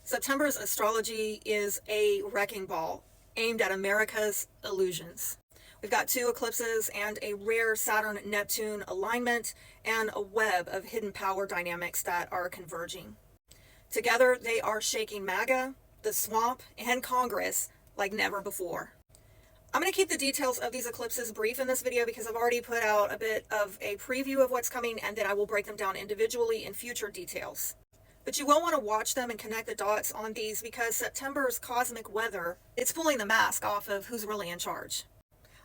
September's astrology is a wrecking ball aimed at America's illusions. We've got two eclipses and a rare Saturn-Neptune alignment and a web of hidden power dynamics that are converging. Together, they are shaking MAGA, the swamp, and Congress like never before. I'm going to keep the details of these eclipses brief in this video because I've already put out a bit of a preview of what's coming, and then I will break them down individually in future details. But you will want to watch them and connect the dots on these because September's cosmic weather, it's pulling the mask off of who's really in charge.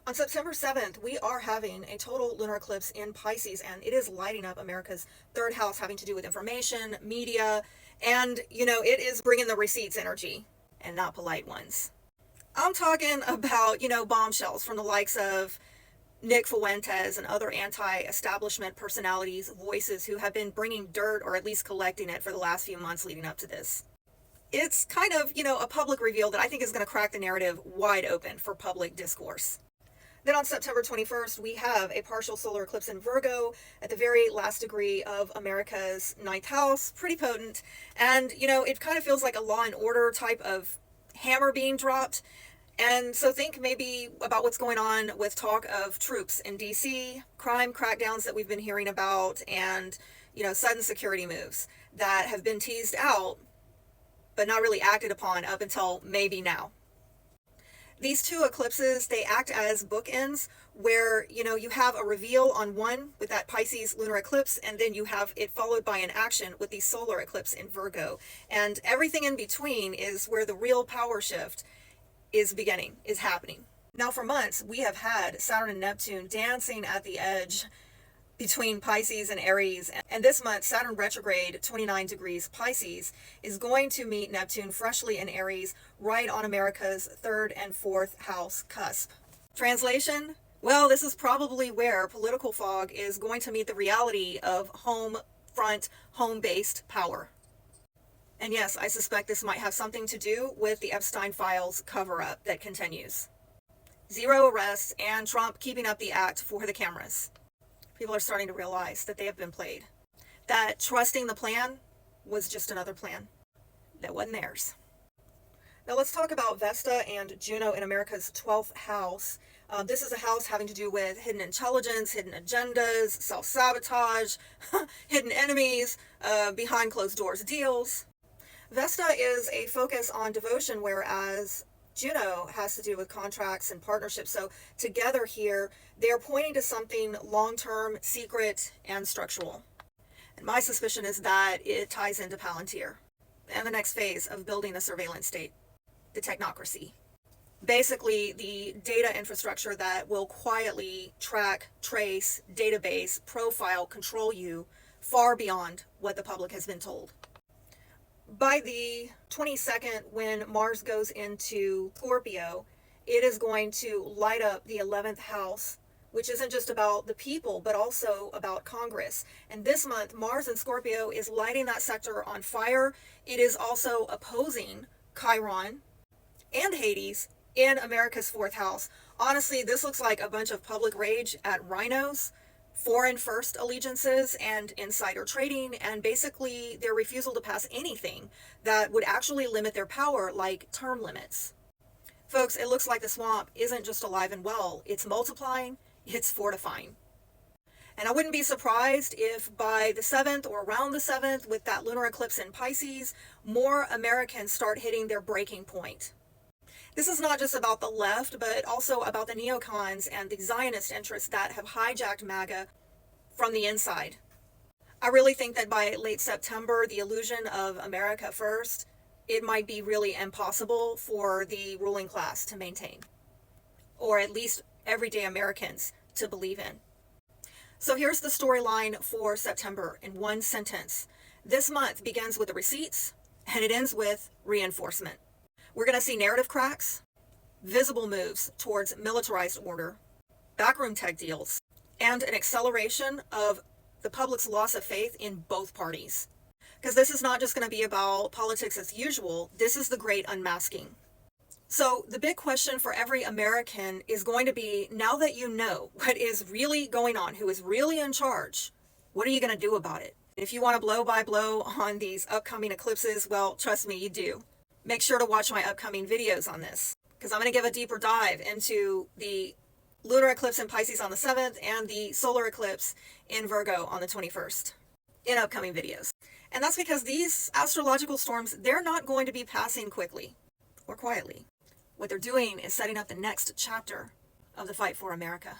On September 7th, we are having a total lunar eclipse in Pisces, and it is lighting up America's third house having to do with information, media, and, it is bringing the receipts energy and not polite ones. I'm talking about, bombshells from the likes of Nick Fuentes and other anti-establishment personalities, voices who have been bringing dirt or at least collecting it for the last few months leading up to this. It's kind of, a public reveal that I think is going to crack the narrative wide open for public discourse. Then on September 21st, we have a partial solar eclipse in Virgo at the very last degree of America's ninth house, pretty potent. And, it kind of feels like a Law and Order type of hammer being dropped. And so think maybe about what's going on with talk of troops in DC, crime crackdowns that we've been hearing about, and, sudden security moves that have been teased out, but not really acted upon up until maybe now. These two eclipses, they act as bookends where, you have a reveal on one with that Pisces lunar eclipse, and then you have it followed by an action with the solar eclipse in Virgo. And everything in between is where the real power shift is happening. Now for months, we have had Saturn and Neptune dancing at the edge between Pisces and Aries. And this month, Saturn retrograde 29 degrees Pisces is going to meet Neptune freshly in Aries right on America's third and fourth house cusp. Translation? Well, this is probably where political fog is going to meet the reality of home-based power. And yes, I suspect this might have something to do with the Epstein files cover-up that continues. Zero arrests and Trump keeping up the act for the cameras. People are starting to realize that they have been played. That trusting the plan was just another plan that wasn't theirs. Now let's talk about Vesta and Juno in America's 12th house. This is a house having to do with hidden intelligence, hidden agendas, self-sabotage, hidden enemies, behind closed doors deals. Vesta is a focus on devotion, whereas Juno has to do with contracts and partnerships. So together here, they're pointing to something long-term, secret, and structural. And my suspicion is that it ties into Palantir and the next phase of building a surveillance state, the technocracy. Basically, the data infrastructure that will quietly track, trace, database, profile, control you far beyond what the public has been told. By the 22nd, when Mars goes into Scorpio, it is going to light up the 11th house, which isn't just about the people, but also about Congress. And this month, Mars in Scorpio is lighting that sector on fire. It is also opposing Chiron and Hades in America's fourth house. Honestly, this looks like a bunch of public rage at rhinos, foreign first allegiances, and insider trading, and basically their refusal to pass anything that would actually limit their power, like term limits. Folks, it looks like the swamp isn't just alive and well, it's multiplying, it's fortifying. And I wouldn't be surprised if by the 7th or around the 7th, with that lunar eclipse in Pisces, more Americans start hitting their breaking point. This is not just about the left, but also about the neocons and the Zionist interests that have hijacked MAGA from the inside. I really think that by late September, the illusion of America first, it might be really impossible for the ruling class to maintain, or at least everyday Americans to believe in. So here's the storyline for September in one sentence. This month begins with the receipts, and it ends with reinforcement. We're going to see narrative cracks, visible moves towards militarized order, backroom tech deals, and an acceleration of the public's loss of faith in both parties. Because this is not just going to be about politics as usual, this is the great unmasking. So the big question for every American is going to be, now that you know what is really going on, who is really in charge, what are you going to do about it? If you want a blow by blow on these upcoming eclipses, well, trust me, you do. Make sure to watch my upcoming videos on this, because I'm going to give a deeper dive into the lunar eclipse in Pisces on the 7th and the solar eclipse in Virgo on the 21st in upcoming videos. And that's because these astrological storms, they're not going to be passing quickly or quietly. What they're doing is setting up the next chapter of the fight for America.